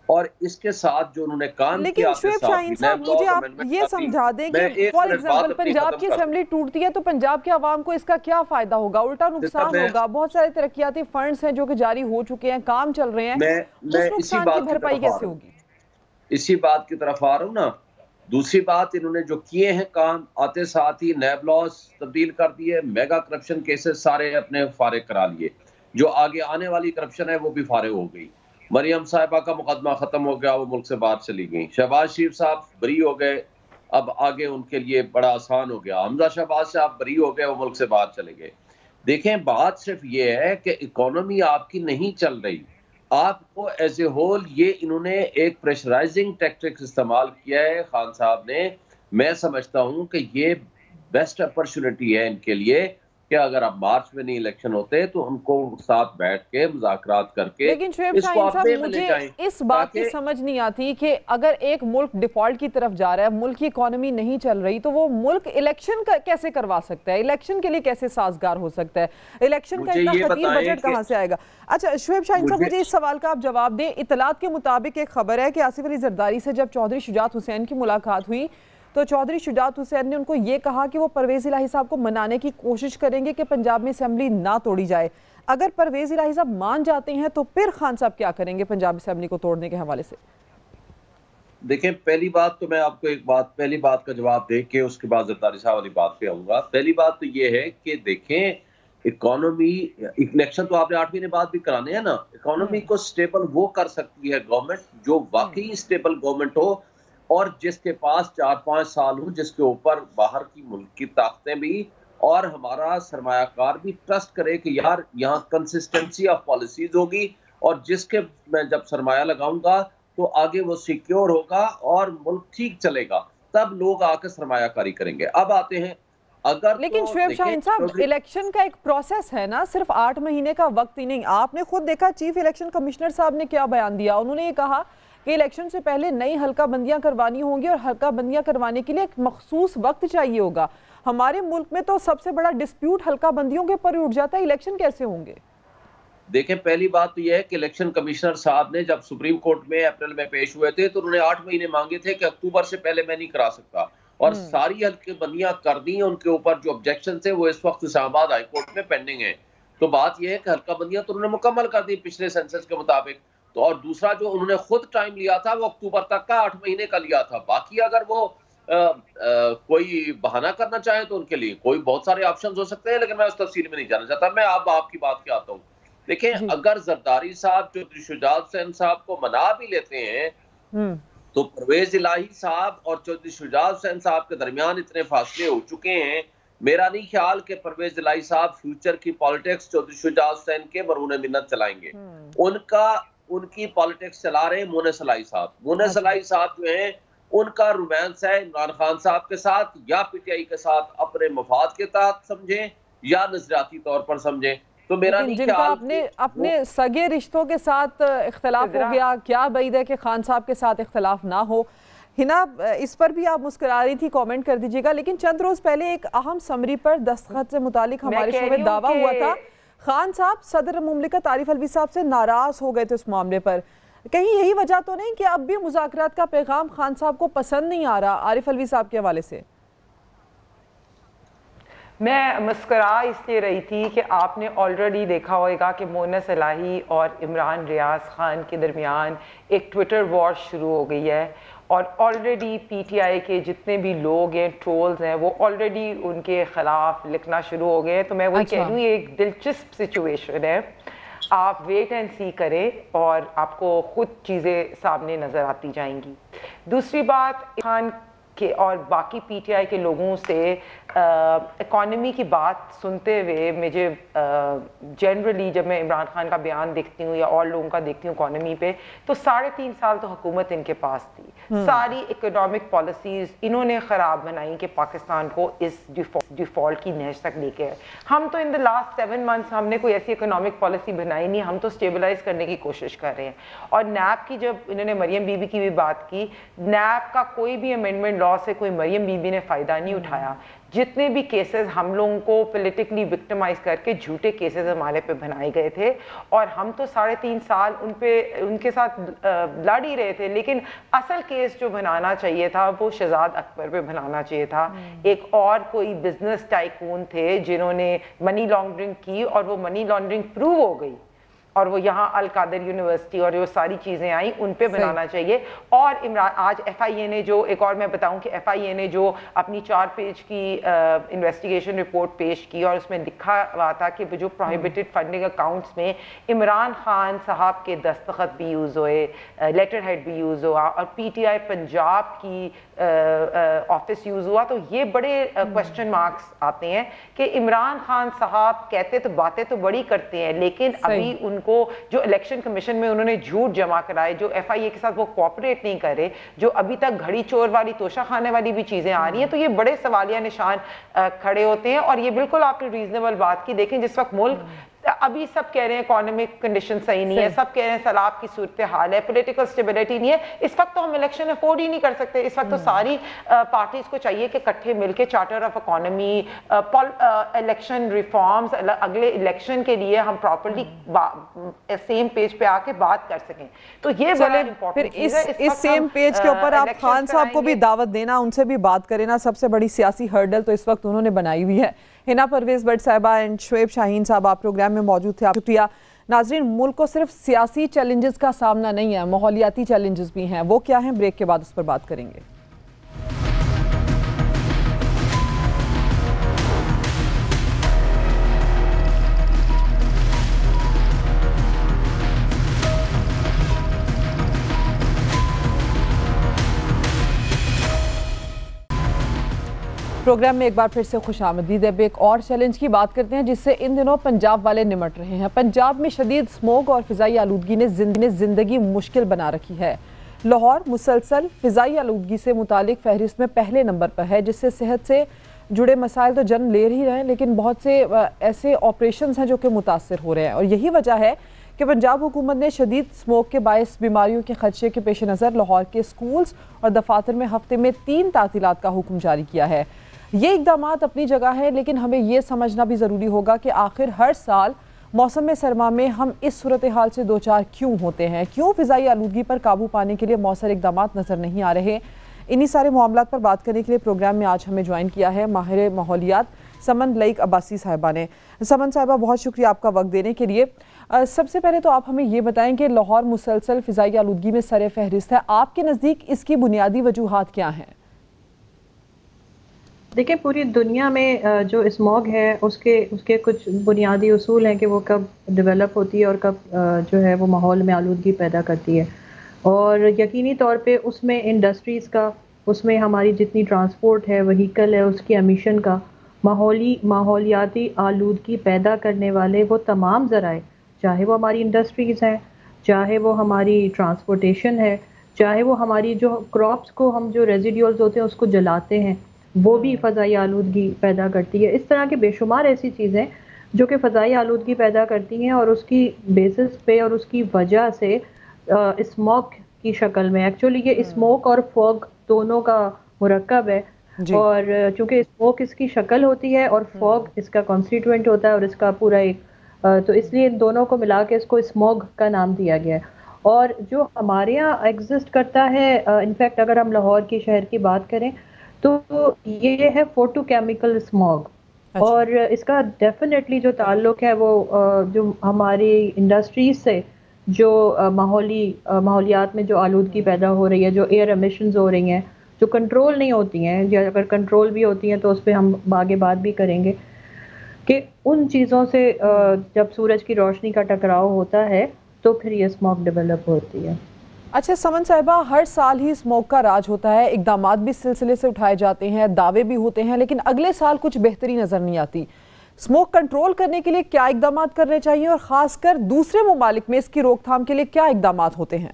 और इसके साथ जो उन्होंने काम किया, लेकिन शुएब शाहीन साहब, मुझे आप ये समझा दें कि फॉर एग्जांपल पंजाब की असेंबली टूटती है तो पंजाब के आवाम को इसका क्या फायदा होगा? उल्टा नुकसान होगा। बहुत सारे तरक्याती फंड्स हैं जो कि जारी हो चुके हैं, काम चल रहे हैं, उस नुकसान की भरपाई कैसे होगी? इसी बात की तरफ आ रहा हूँ ना। दूसरी बात, इन्होंने जो किए हैं काम, आते साथ ही नैब लॉज तब्दील कर दिए, मेगा करप्शन केसेस सारे अपने फारिग करा लिए, जो आगे आने वाली करप्शन है वो भी फारिग हो गई। मरियम साहिबा का मुकदमा खत्म हो गया, वो मुल्क से बाहर चली गई। शहबाज शरीफ साहब बरी हो गए, अब आगे उनके लिए बड़ा आसान हो गया। हमजा शहबाज साहब बरी हो गए, वो मुल्क से बाहर चले गए। देखें, बात सिर्फ ये है कि इकोनॉमी आपकी नहीं चल रही, आपको एज ए होल ये इन्होंने एक प्रेशराइजिंग टैक्टिक्स इस्तेमाल किया है खान साहब ने। मैं समझता हूँ कि ये बेस्ट अपॉर्चुनिटी है इनके लिए कि अगर अब मार्च में नहीं इलेक्शन होते तो उनको साथ बैठ के मुज़ाकरात करके, लेकिन शुएब शाहीन साहब, मुझे इस बात की समझ नहीं आती कि अगर एक मुल्क डिफॉल्ट की तरफ जा रहा है, मुल्क की इकोनॉमी नहीं चल रही, तो वो मुल्क इलेक्शन कैसे करवा सकता है? इलेक्शन के लिए कैसे साजगार हो सकता है? इलेक्शन का इतना खतीर बजट कहाँ से आएगा? अच्छा शुएब शाहीन साहब, मुझे इस सवाल का आप जवाब दें। इतलात के मुताबिक एक खबर है कि आसिफ अली जरदारी से जब चौधरी शुजात हुसैन की मुलाकात हुई तो चौधरी शुजात हुसैन ने उनको ये कहा कि वो परवेज़ इलाही साहब को मनाने की कोशिश करेंगे कि पंजाब में असेंबली ना तोड़ी जाए। अगर परवेज़ इलाही साहब मान जाते हैं तो फिर खान साहब क्या करेंगे पंजाब असेंबली को तोड़ने के हवाले से? देखें, पहली बात तो मैं आपको पहली बात का जवाब दे के उसके बाद जरदारी साहब वाली बात पे आऊंगा। पहली बात तो ये है कि देखें, इकोनॉमी, इलेक्शन तो आपने 8 महीने बाद भी कराने हैं ना। इकोनॉमी को स्टेबल वो कर सकती है गवर्नमेंट जो वाकई स्टेबल गवर्नमेंट हो और जिसके पास 4-5 साल हो, जिसके ऊपर बाहर की मुल्क की ताकतें भी और हमारा सरमायाकार भी ट्रस्ट करे कि यार यहाँ कंसिस्टेंसी ऑफ पॉलिसीज होगी और जिसके मैं जब सरमाया लगाऊंगा तो आगे वो सिक्योर होगा और मुल्क ठीक चलेगा, तब लोग आकर सरमायाकारी करेंगे। अब आते हैं, अगर लेकिन शुएब शाहीन साहब, इलेक्शन का एक प्रोसेस है ना, सिर्फ 8 महीने का वक्त ही नहीं। आपने खुद देखा चीफ इलेक्शन कमिश्नर साहब ने क्या बयान दिया, उन्होंने ये कहा कि इलेक्शन से पहले नई हल्का बंदियां करवानी होंगी और हल्का बंदियां करवाने के लिए एक मखसूस वक्त चाहिए होगा। हमारे मुल्क में तो सबसे बड़ा डिस्प्यूट हल्का बंदियों के ऊपर उठ जाता है, इलेक्शन कैसे होंगे? देखें, पहली बात तो यह है कि इलेक्शन कमिश्नर साहब ने जब सुप्रीम कोर्ट में अप्रैल में पेश हुए थे तो उन्होंने 8 महीने मांगे थे कि अक्टूबर से पहले मैं नहीं करा सकता, और सारी हल्की बंदियां कर दी। उनके ऊपर जो ऑब्जेक्शन थे वो इस वक्त इस्लामाबाद हाई कोर्ट में पेंडिंग है। तो बात यह है कि हल्का बंदियां तो उन्होंने मुकम्मल कर दी पिछले सेंसस के मुताबिक। तो और दूसरा जो उन्होंने खुद टाइम लिया था वो अक्टूबर तक का 8 महीने का लिया था। बाकी अगर वो कोई बहाना करना चाहे तो उनके लिए कोई बहुत सारे ऑप्शंस हो सकते हैं, लेकिन मैं उस तफसील में नहीं जाना चाहता। मैं अब आपकी बात पे आता हूँ। देखिए, अगर जरदारी साहब चौधरी शुजात हुसैन साहब को मना भी लेते हैं तो परवेज इलाही साहब और चौधरी शुजात हुसैन साहब के दरमियान इतने फासले हो चुके हैं, मेरा नहीं ख्याल कि परवेज इलाही साहब फ्यूचर की पॉलिटिक्स चौधरी शुजात हुसैन के मरहून मिन्नत चलाएंगे। उनकी पॉलिटिक्स चला रहे हैं मुनस इलाही साहब। मुनस इलाही साहब जो है उनका रोमांस है इमरान खान साहब के साथ, या पीटीआई के साथ अपने मफाद के तहत समझें या नजरियाती तौर पर समझें। तो मेरा नहीं ख्याल अपने सगे रिश्तों के साथ इख्तलाफ हो गया, क्या बैद है कि खान साहब के साथ इख्तलाफ ना हो। हिना, इस पर भी आप मुस्कुरा रही थी, कमेंट कर दीजिएगा। लेकिन चंद रोज पहले एक अहम समरी पर दस्तखत से मुतालिक हमारे शो में दावा हुआ था, खान साहब सदर मुमलिकत आरिफ अलवी साहब से नाराज हो गए थे उस मामले पर। कहीं यही वजह तो नहीं कि अब भी मुज़ाकरात का पैगाम खान साहब को पसंद नहीं आ रहा आरिफ अलवी साहब के हवाले से? मैं मुस्करा इसलिए रही थी कि आपने ऑलरेडी देखा होगा कि मुनस इलाही और इमरान रियाज खान के दरमियान एक ट्विटर वॉर शुरू हो गई है, और ऑलरेडी पीटीआई के जितने भी लोग हैं, ट्रोल्स हैं, वो ऑलरेडी उनके खिलाफ लिखना शुरू हो गए हैं। तो मैं वही कह रही हूँ, ये एक दिलचस्प सिचुएशन है। आप वेट एंड सी करें और आपको खुद चीज़ें सामने नज़र आती जाएंगी। दूसरी बात, खान के और बाकी पीटीआई के लोगों से इकॉनमी की बात सुनते हुए मुझे जनरली जब मैं इमरान खान का बयान देखती हूँ या और लोगों का देखती हूँ इकॉनमी पे, तो 3.5 साल तो हुकूमत इनके पास थी। सारी इकोनॉमिक पॉलिसीज़ इन्होंने ख़राब बनाई कि पाकिस्तान को इस डिफ़ॉल्ट की नहज तक लेके आए। हम तो इन द लास्ट 7 मंथ्स हमने कोई ऐसी इकोनॉमिक पॉलिसी बनाई नहीं, हम तो स्टेबलाइज करने की कोशिश कर रहे हैं। और नैब की जब इन्होंने मरियम बीबी की भी बात की, नैब का कोई भी अमेंडमेंट लॉ से कोई मरियम बीबी ने फ़ायदा नहीं उठाया। जितने भी केसेस हम लोगों को पॉलिटिकली विक्टिमाइज करके झूठे केसेस हमारे पे बनाए गए थे, और हम तो 3.5 साल उनके साथ लड़ ही रहे थे। लेकिन असल केस जो बनाना चाहिए था वो शहजाद अकबर पे बनाना चाहिए था। एक और कोई बिजनेस टाइकून थे जिन्होंने मनी लॉन्ड्रिंग की, और वो मनी लॉन्ड्रिंग प्रूव हो गई, और वो यहाँ अल कादिर यूनिवर्सिटी और जो सारी चीज़ें आई उन पे बनाना चाहिए। और इमरान आज FIA ने जो, एक और मैं बताऊं कि FIA ने जो अपनी 4 पेज की इन्वेस्टिगेशन रिपोर्ट पेश की, और उसमें लिखा हुआ था कि जो प्रोहिबिटेड फंडिंग अकाउंट्स में इमरान खान साहब के दस्तखत भी यूज़ हुए, लेटर हेड भी यूज़ हुआ, और PTI पंजाब की ऑफिस यूज़ हुआ। तो ये बड़े क्वेश्चन मार्क्स आते हैं कि इमरान खान साहब कहते तो बातें तो बड़ी करते हैं, लेकिन अभी उनको जो इलेक्शन कमीशन में उन्होंने झूठ जमा कराए, जो FIA के साथ वो कोऑपरेट नहीं करे, जो अभी तक घड़ी चोर वाली, तोशा खाने वाली भी चीज़ें आ रही हैं, तो ये बड़े सवालिया निशान खड़े होते हैं। और ये बिल्कुल आपने रीजनेबल बात की। देखें, जिस वक्त मुल्क अभी सब कह रहे हैं इकोनॉमिक कंडीशन सही नहीं है, सब कह रहे हैं सैलाब की सूरत हाल है, पॉलिटिकल स्टेबिलिटी नहीं है, इस वक्त तो हम इलेक्शन अफोर्ड ही नहीं कर सकते। इस वक्त तो सारी पार्टीज को चाहिए कि इकट्ठे मिलकर charter of economy, election reforms, अगले इलेक्शन के लिए हम प्रॉपर्ली सेम पेज पे आके बात कर सकें। तो ये बड़ा इंपॉर्टेंट चीज़ है। इस सेम पेज के ऊपर आप खान साहब को भी दावत देना, उनसे भी बात करें ना। सबसे बड़ी सियासी हर्डल तो इस वक्त उन्होंने बनाई हुई है। हिना परवेज भट्ट साहिबा एंड शुएब शाहीन साहब, आप प्रोग्राम में मौजूद थे, आप शुक्रिया। नाजरीन, मुल्क को सिर्फ सियासी चैलेंजेस का सामना नहीं है, माहौलियाती चैलेंजेस भी हैं। वो क्या हैं, ब्रेक के बाद उस पर बात करेंगे। प्रोग्राम में एक बार फिर से खुशामदीद है। एक और चैलेंज की बात करते हैं जिससे इन दिनों पंजाब वाले निमट रहे हैं। पंजाब में शदीद स्मोक और फ़िज़ाई आलूदगी ने ज़िंदगी मुश्किल बना रखी है। लाहौर मुसलसल फ़िज़ाई आलूदगी से मुतालिक फहरिस्त में पहले नंबर पर है, जिससे सेहत से जुड़े मसाइल तो जन्म ले ही रहे हैं, लेकिन बहुत से ऐसे ऑपरेशंस हैं जो कि मुतासर हो रहे हैं। और यही वजह है कि पंजाब हुकूमत ने शदीद स्मोक के बायस बीमारियों के खदशे के पेश नज़र लाहौर के स्कूल्स और दफातर में हफ्ते में 3 तातीलात का हुक्म जारी किया है। ये इकदाम अपनी जगह है, लेकिन हमें यह समझना भी ज़रूरी होगा कि आखिर हर साल मौसम सरमा में हम इस सूरत हाल से दो चार क्यों होते हैं, क्यों फ़िज़ाई आलूदगी पर काबू पाने के लिए मौसर इकदाम नज़र नहीं आ रहे। इन्हीं सारे मामलात पर बात करने के लिए प्रोग्राम में आज हमें ज्वाइन किया है माहिर माहौलियात समन लईक अब्बासी साहिबा ने। समन साहिबा, बहुत शुक्रिया आपका वक्त देने के लिए। सबसे पहले तो आप हमें ये बताएं कि लाहौर मुसलसल फ़िज़ाई आलूदगी में सर फहरिस्त है, आपके नज़दीक इसकी बुनियादी वजूहात क्या हैं? देखिए, पूरी दुनिया में जो स्मॉग है उसके कुछ बुनियादी उसूल हैं कि वो कब डेवलप होती है और कब जो है वो माहौल में आलूदगी पैदा करती है। और यकीनी तौर पे उसमें इंडस्ट्रीज़ का, उसमें हमारी जितनी ट्रांसपोर्ट है, व्हीकल है, उसकी एमिशन का, माहौलियाती आलूदगी पैदा करने वाले वो तमाम ज़राए, चाहे वो हमारी इंडस्ट्रीज़ हैं, चाहे वो हमारी ट्रांसपोर्टेशन है, चाहे वो हमारी जो क्रॉप्स को हम जो रेजिड्यूल्स होते हैं उसको जलाते हैं, वो भी फ़ज़ाई आलूदगी पैदा करती है। इस तरह के बेशुमार ऐसी चीज़ें जो कि फ़ज़ाई आलूदगी पैदा करती हैं और उसकी बेसिस पे और उसकी वजह से स्मोक की शक्ल में, एक्चुअली ये स्मोक और फॉग दोनों का मुरक्कब है। और चूँकि स्मोक इसकी शक्ल होती है और फॉग इसका कॉन्स्टिट्यूएंट होता है और इसका पूरा एक तो इसलिए इन दोनों को मिला के इसको स्मोग का नाम दिया गया है। और जो हमारे यहाँ एग्जिस्ट करता है, इनफैक्ट अगर हम लाहौर की शहर की बात करें तो ये है फोटोकेमिकल स्मॉग। अच्छा। और इसका डेफिनेटली जो ताल्लुक है वो जो हमारी इंडस्ट्रीज से जो माहौलियात में जो आलूदगी पैदा हो रही है, जो एयर एमिशंस हो रही हैं, जो कंट्रोल नहीं होती हैं, या अगर कंट्रोल भी होती हैं तो उस पर हम आगे बात भी करेंगे कि उन चीज़ों से जब सूरज की रोशनी का टकराव होता है तो फिर ये स्मॉग डेवलप होती है। अच्छा समन साहिबा, हर साल ही स्मोक का राज होता है, इकदामात भी सिलसिले से उठाए जाते हैं, दावे भी होते हैं, लेकिन अगले साल कुछ बेहतरी नज़र नहीं आती। स्मोक कंट्रोल करने के लिए क्या इकदामात करने चाहिए और ख़ासकर दूसरे ममालिक में इसकी रोकथाम के लिए क्या इकदामात होते हैं?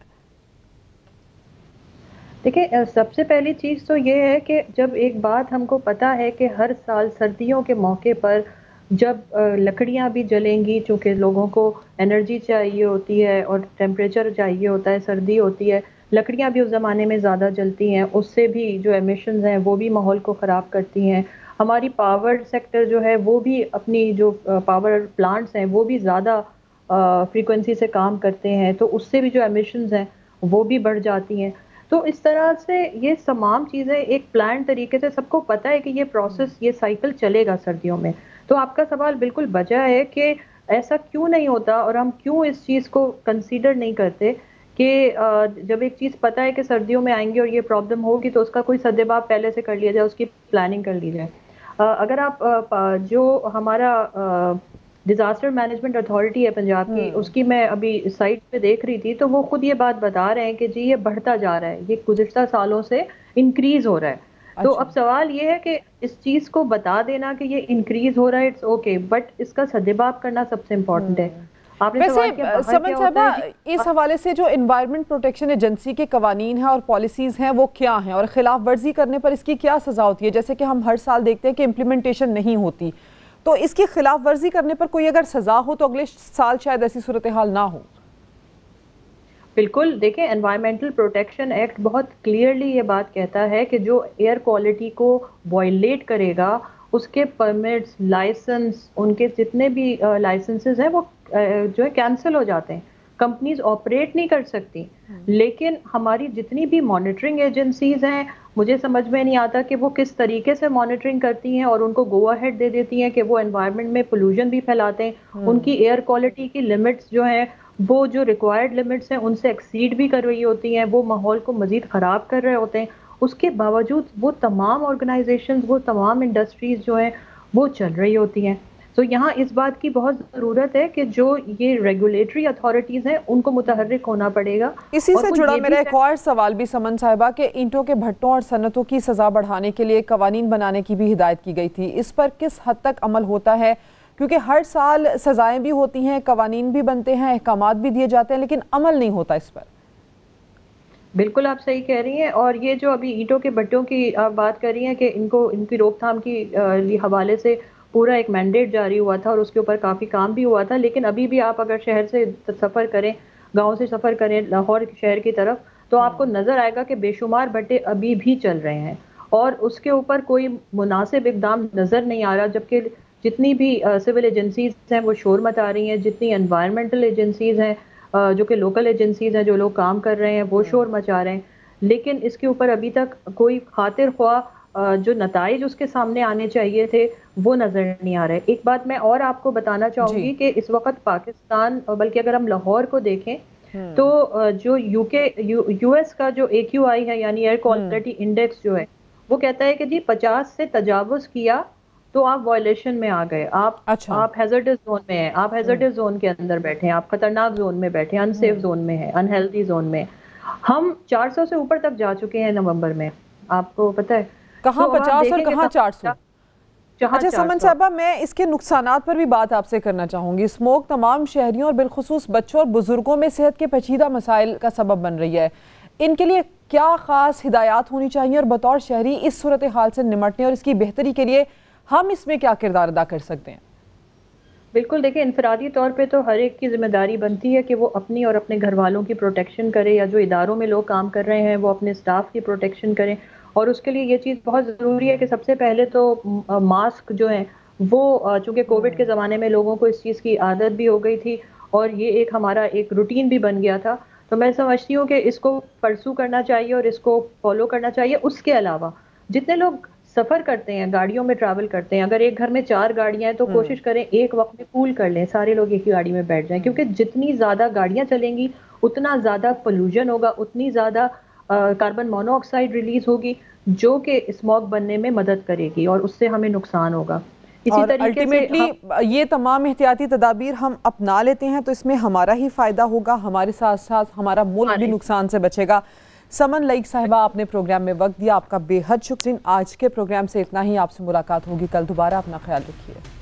देखिए, सबसे पहली चीज़ तो ये है कि जब एक बात हमको पता है कि हर साल सर्दियों के मौके पर जब लकड़ियाँ भी जलेंगी, चूँकि लोगों को एनर्जी चाहिए होती है और टेम्परेचर चाहिए होता है, सर्दी होती है, लकड़ियाँ भी उस ज़माने में ज़्यादा जलती हैं, उससे भी जो एमिशंस हैं वो भी माहौल को ख़राब करती हैं। हमारी पावर सेक्टर जो है वो भी अपनी जो पावर प्लांट्स हैं वो भी ज़्यादा फ्रीक्वेंसी से काम करते हैं, तो उससे भी जो एमिशंस हैं वो भी बढ़ जाती हैं। तो इस तरह से ये तमाम चीज़ें एक प्लान तरीके से, सबको पता है कि ये प्रोसेस, ये साइकिल चलेगा सर्दियों में। तो आपका सवाल बिल्कुल बजा है कि ऐसा क्यों नहीं होता और हम क्यों इस चीज़ को कंसीडर नहीं करते कि जब एक चीज़ पता है कि सर्दियों में आएंगे और ये प्रॉब्लम होगी तो उसका कोई सद्देबाब पहले से कर लिया जाए, उसकी प्लानिंग कर ली जाए। अगर आप जो हमारा डिज़ास्टर मैनेजमेंट अथॉरिटी है पंजाब की, उसकी मैं अभी साइट पे देख रही थी तो वो खुद ये बात बता रहे हैं कि जी ये बढ़ता जा रहा है, ये गुज़िश्ता सालों से इंक्रीज़ हो रहा है। अच्छा। तो अब सवाल ये है कि इस चीज़ को बता देना कि ये इंक्रीज हो रहा है, इट्स ओके, बट इसका सद्देबाब करना सबसे इम्पोर्टेंट है। आपने सवाल किया समन साहिबा, इस हवाले से जो एनवायरनमेंट प्रोटेक्शन एजेंसी के कवानीन हैं और पॉलिसीज हैं वो क्या हैं और खिलाफ वर्जी करने पर इसकी क्या सजा होती है? जैसे कि हम हर साल देखते हैं कि इम्प्लीमेंटेशन नहीं होती, तो इसकी खिलाफ वर्जी करने पर कोई अगर सजा हो तो अगले साल शायद ऐसी सूरत हाल ना हो। बिल्कुल, देखिए, एनवायरमेंटल प्रोटेक्शन एक्ट बहुत क्लियरली ये बात कहता है कि जो एयर क्वालिटी को वायलेट करेगा उसके परमिट्स, लाइसेंस, उनके जितने भी लाइसेंसेस हैं वो जो है कैंसिल हो जाते हैं, कंपनीज ऑपरेट नहीं कर सकती। लेकिन हमारी जितनी भी मॉनिटरिंग एजेंसीज हैं, मुझे समझ में नहीं आता कि वो किस तरीके से मॉनिटरिंग करती हैं और उनको गो अहेड दे देती हैं कि वो एनवायरनमेंट में पोल्यूशन भी फैलाते हैं। उनकी एयर क्वालिटी की लिमिट्स जो हैं वो जो रिक्वायर्ड लिमिट्स हैं उनसे एक्सीड भी कर रही होती हैं, वो माहौल को मज़ीद ख़राब कर रहे होते हैं। उसके बावजूद वो तमाम ऑर्गेनाइजेशंस, वो तमाम इंडस्ट्रीज़ जो हैं वो चल रही होती हैं। तो यहाँ इस बात की बहुत ज़रूरत है कि जो ये रेगुलेटरी अथॉरिटीज़ हैं उनको मुतहर्रिक होना पड़ेगा। इसी से जुड़ा मेरा एक और सवाल भी समन साहिबा कि ईंटों के भट्टों और सनतों की सज़ा बढ़ाने के लिए कवानीन बनाने की भी हिदायत की गई थी, इस पर किस हद तक अमल होता है? क्योंकि हर साल सजाएं भी होती हैं, कवानीन भी बनते हैं, अहकामात भी दिए जाते हैं, लेकिन अमल नहीं होता इस पर। बिल्कुल आप सही कह रही हैं। और ये जो अभी ईंटों के भट्टों की आप बात कर रही हैं कि इनकी रोकथाम की हवाले से पूरा एक मैंडेट जारी हुआ था और उसके ऊपर काफ़ी काम भी हुआ था। लेकिन अभी भी आप अगर शहर से सफ़र करें, गांव से सफ़र करें लाहौर शहर की तरफ, तो आपको नज़र आएगा कि बेशुमार भट्टे अभी भी चल रहे हैं और उसके ऊपर कोई मुनासिब इक़दाम नज़र नहीं आ रहा। जबकि जितनी भी सिविल एजेंसीज हैं वो शोर मचा रही हैं, जितनी एनवायरमेंटल एजेंसीज हैं जो कि लोकल एजेंसीज हैं, जो लोग काम कर रहे हैं वो शोर मचा रहे हैं, लेकिन इसके ऊपर अभी तक कोई खातिर ख्वाह जो नताइज उसके सामने आने चाहिए थे वो नज़र नहीं आ रहे। एक बात मैं और आपको बताना चाहूँगी कि इस वक्त पाकिस्तान, बल्कि अगर हम लाहौर को देखें तो जो यूएस का जो AQI है यानी एयर क्वालिटी इंडेक्स जो है वो कहता है कि जी 50 से तजावुज किया तो आप वायलेशन में आ गए, आप हैजर्डस जोन में हैं, आप हैजर्डस जोन के अंदर बैठे हैं, आप खतरनाक जोन में बैठे हैं, अनसेफ जोन में हैं, अनहेल्दी जोन में। हम 400 से ऊपर तक जा चुके हैं नवंबर में, आपको पता है कहाँ 50 और कहाँ 400। अच्छा समन साहबा, मैं इसके नुकसानात पर भी बात आपसे करना चाहूँगी। स्मोक तमाम शहरियों और बिलखुसूस बच्चों और बुजुर्गों में सेहत के पेचीदा मसाइल का सबब बन रही है। इनके लिए क्या ख़ास हिदायत होनी चाहिए और बतौर शहरी इस सूरत हाल से निमटने और इसकी बेहतरी के लिए हम इसमें क्या किरदार अदा कर सकते हैं? बिल्कुल, देखिए इनफरादी तौर पे तो हर एक की जिम्मेदारी बनती है कि वो अपनी और अपने घर वालों की प्रोटेक्शन करे, या जो इदारों में लोग काम कर रहे हैं वो अपने स्टाफ की प्रोटेक्शन करें। और उसके लिए ये चीज़ बहुत ज़रूरी है कि सबसे पहले तो मास्क जो है वो, चूँकि कोविड के ज़माने में लोगों को इस चीज़ की आदत भी हो गई थी और ये एक हमारा एक रूटीन भी बन गया था, तो मैं समझती हूँ कि इसको परसू करना चाहिए और इसको फॉलो करना चाहिए। उसके अलावा जितने लोग सफ़र करते हैं, गाड़ियों में ट्रैवल करते हैं, अगर एक घर में 4 गाड़ियां हैं तो कोशिश करें एक वक्त में पूल कर लें, सारे लोग एक ही गाड़ी में बैठ जाएं, क्योंकि जितनी ज़्यादा गाड़ियां चलेंगी उतना ज़्यादा पोल्यूशन होगा, उतनी ज़्यादा कार्बन मोनोऑक्साइड रिलीज होगी जो कि स्मॉग बनने में मदद करेगी और उससे हमें नुकसान होगा। इसी तरीके अल्टीमेटली ये तमाम एहतियाती तदाबीर हम अपना लेते हैं तो इसमें हमारा ही फ़ायदा होगा, हमारे साथ साथ हमारा मुल्क भी नुकसान से बचेगा। समन लईक साहिबा, आपने प्रोग्राम में वक्त दिया, आपका बेहद शुक्रिया। आज के प्रोग्राम से इतना ही, आपसे मुलाकात होगी कल दोबारा। अपना ख्याल रखिए।